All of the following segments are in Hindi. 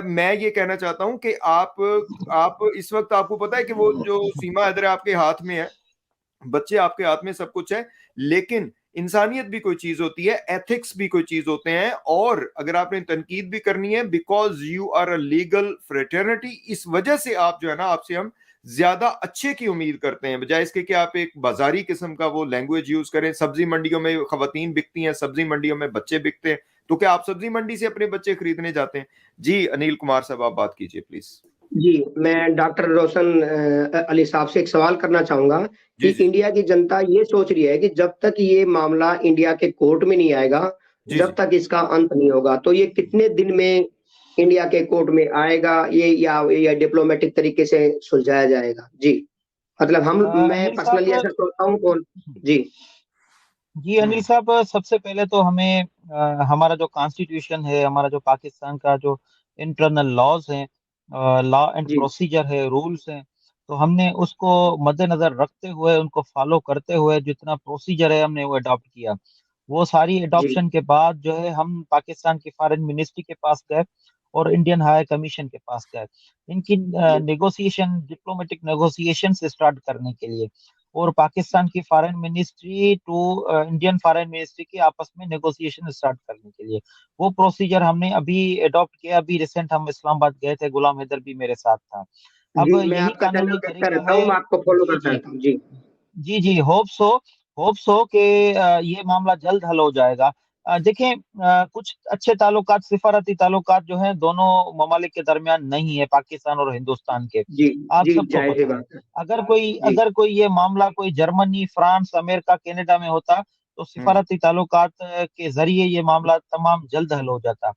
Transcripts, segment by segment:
मैं ये कहना चाहता हूं कि आप इस वक्त आपको पता है कि वो जो सीमा हैदर है आपके हाथ में है, बच्चे आपके हाथ में, सब कुछ है, लेकिन इंसानियत भी कोई चीज होती है, एथिक्स भी कोई चीज होते हैं, और अगर आपने तनकीद भी करनी है, because you are a legal fraternity, इस वजह से आप जो है ना, आपसे हम ज्यादा अच्छे की उम्मीद करते हैं, बजाय इसके कि आप एक बाजारी किस्म का वो लैंग्वेज यूज करें। सब्जी मंडियों में खवातीन बिकती हैं, सब्जी मंडियों में बच्चे बिकते हैं, तो क्या आप सब्जी मंडी से अपने बच्चे खरीदने जाते हैं? जी अनिल कुमार साहब, आप बात कीजिए प्लीज। जी, मैं डॉक्टर रोशन अली साहब से एक सवाल करना चाहूंगा कि जी जी इंडिया की जनता ये सोच रही है कि जब तक ये मामला इंडिया के कोर्ट में नहीं आएगा, जी जब जी। तक इसका अंत नहीं होगा, तो ये कितने दिन में इंडिया के कोर्ट में आएगा, ये या डिप्लोमेटिक तरीके से सुलझाया जाएगा? जी, मतलब मैं अनिल पर्सनली साहब, ऐसा सोचता हूँ। और जी जी अनिल साहब, सबसे पहले तो हमें हमारा जो कॉन्स्टिट्यूशन है, हमारा जो पाकिस्तान का जो इंटरनल लॉज हैं, लॉ एंड जी प्रोसीजर है, रूल्स हैं, तो हमने उसको मद्देनजर रखते हुए, उनको फॉलो करते हुए जितना प्रोसीजर है हमने वो अडॉप्ट किया। वो सारी जी अडॉप्शन के बाद जो है हम पाकिस्तान की फॉरेन मिनिस्ट्री के पास गए और इंडियन हाई कमीशन के पास गए, इनकी जी नेगोशिएशन, डिप्लोमेटिक नेगोशिएशन स्टार्ट करने के लिए। और पाकिस्तान की foreign ministry to Indian foreign ministry की आपस में नेगोशिएशन स्टार्ट करने के लिए वो प्रोसीजर हमने अभी अडॉप्ट किया। अभी रिसेंट हम इस्लामाबाद गए थे, गुलाम हैदर भी मेरे साथ था। जी, अब मैं यही आपका चैनल कानूनी देखता तरीका रहता है। हूँ, मैं आपको फॉलो जी करता जी। रहता हूँ। जी जी जी, होप सो कि ये मामला जल्द हल हो जाएगा। देखें, कुछ अच्छे ताल्लुकात, सिफारती ताल्लुकात जो हैं दोनों ममालिक के दरमियान नहीं है, पाकिस्तान और हिंदुस्तान के। जी आप जी, सबको जायज पता है। बात है। अगर कोई जी अगर कोई ये मामला कोई जर्मनी, फ्रांस, अमेरिका, कनाडा में होता तो हम्म। सिफारती ताल्लुकात के जरिए ये मामला तमाम जल्द हल हो जाता।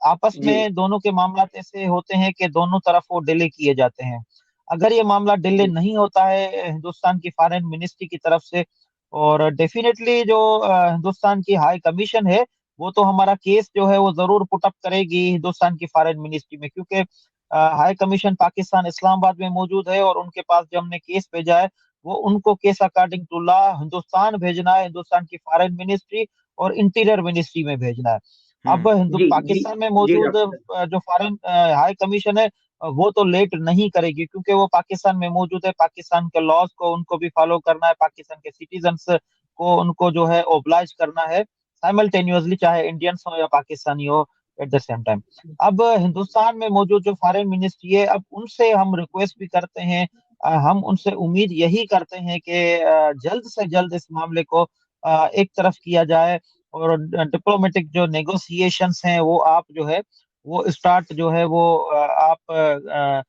आपस जी में दोनों के मामला ऐसे होते हैं कि दोनों तरफ वो डिले किए जाते हैं। अगर ये मामला डिले जी नहीं होता है हिंदुस्तान की फॉरेन मिनिस्ट्री की तरफ से, और डेफिनेटली जो हिंदुस्तान की हाई कमीशन है वो तो हमारा केस जो है वो जरूर पुटअप करेगी हिंदुस्तान की फॉरेन मिनिस्ट्री में, क्योंकि हाई कमीशन पाकिस्तान इस्लामाबाद में मौजूद है, और उनके पास जो हमने केस भेजा है वो उनको case according to law Hindustan भेजना है, हिंदुस्तान की फॉरेन मिनिस्ट्री और इंटीरियर मिनिस्ट्री में भेजना है। अब हिंदू जी जी पाकिस्तान में जी मौजूद डॉक्टर साहब। जो फॉरेन हाई कमीशन है वो तो लेट नहीं करेगी, क्योंकि वो पाकिस्तान में मौजूद है। पाकिस्तान के लॉज को उनको भी फॉलो करना है, पाकिस्तान के सिटीजन्स को उनको जो है ओब्लाइज करना है साइमल्टेनियसली, चाहे इंडियंस हो या पाकिस्तानी हो एट द सेम टाइम। अब हिंदुस्तान में मौजूद जो फॉरेन मिनिस्ट्री है, अब उनसे हम रिक्वेस्ट भी करते हैं, हम उनसे उम्मीद यही करते हैं कि जल्द से जल्द इस मामले को एक तरफ किया जाए, और डिप्लोमेटिक जो नेगोशिएशंस हैं वो आप जो है वो स्टार्ट जो है वो आप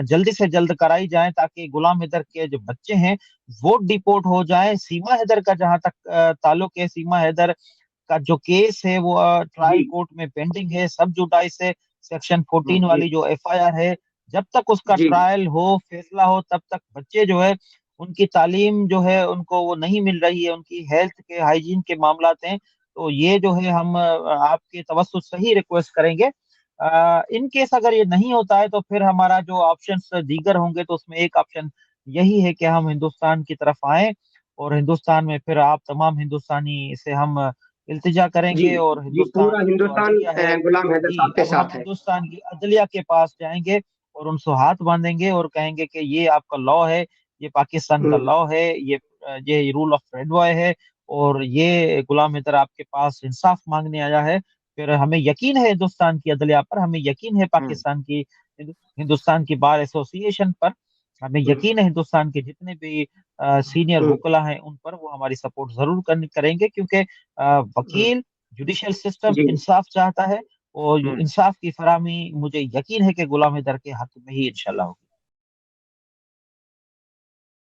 जल्दी से जल्द कराई जाए, ताकि गुलाम हैदर के जो बच्चे हैं वो डिपोर्ट हो जाएं। सीमा हैदर का जहां तक ताल्लुक है, सीमा हैदर का जो केस है वो ट्रायल जी कोर्ट में पेंडिंग है, सब जुडाइस से सेक्शन 14 जी वाली जो एफआईआर है, जब तक उसका जी ट्रायल हो, फैसला हो, तब तक बच्चे जो है उनकी तालीम जो है उनको वो नहीं मिल रही है, उनकी हेल्थ के, हाइजीन के मामला हैं। तो ये जो है हम आपके तवज्जुह से ही रिक्वेस्ट करेंगे। इन केस अगर ये नहीं होता है तो फिर हमारा जो ऑप्शंस दीगर होंगे, तो उसमें एक ऑप्शन यही है कि हम हिंदुस्तान की तरफ आए, और हिंदुस्तान में फिर आप तमाम हिंदुस्तानी से हम इल्तिजा जी करेंगे, और जी, हिंदुस्तान पूरा की जो हिंदुस्तान अदलिया है, गुलाम हैदर जी, साहब के अब हम साथ है। हिंदुस्तान की अदलिया के पास जाएंगे और उनसे हाथ बांधेंगे और कहेंगे कि ये आपका लॉ है, ये पाकिस्तान का हम्म, लॉ है, ये रूल ऑफ रेड बॉय है, और ये गुलाम हैदर आपके पास इंसाफ मांगने आया है। फिर हमें यकीन है हिंदुस्तान की अदलिया पर, हमें यकीन है हम्म पाकिस्तान की, हिंदुस्तान की बार एसोसिएशन पर, हमें हम्म, यकीन है हिंदुस्तान के जितने भी सीनियर हम्म, वकला हैं उन पर वो हमारी सपोर्ट जरूर करेंगे, क्योंकि हम्म, वकील, जुडिशियल सिस्टम जी इंसाफ चाहता है, और हम्म। इंसाफ की फराहमी मुझे यकीन है कि गुलाम हैदर के हक में ही इंशाल्लाह होगी।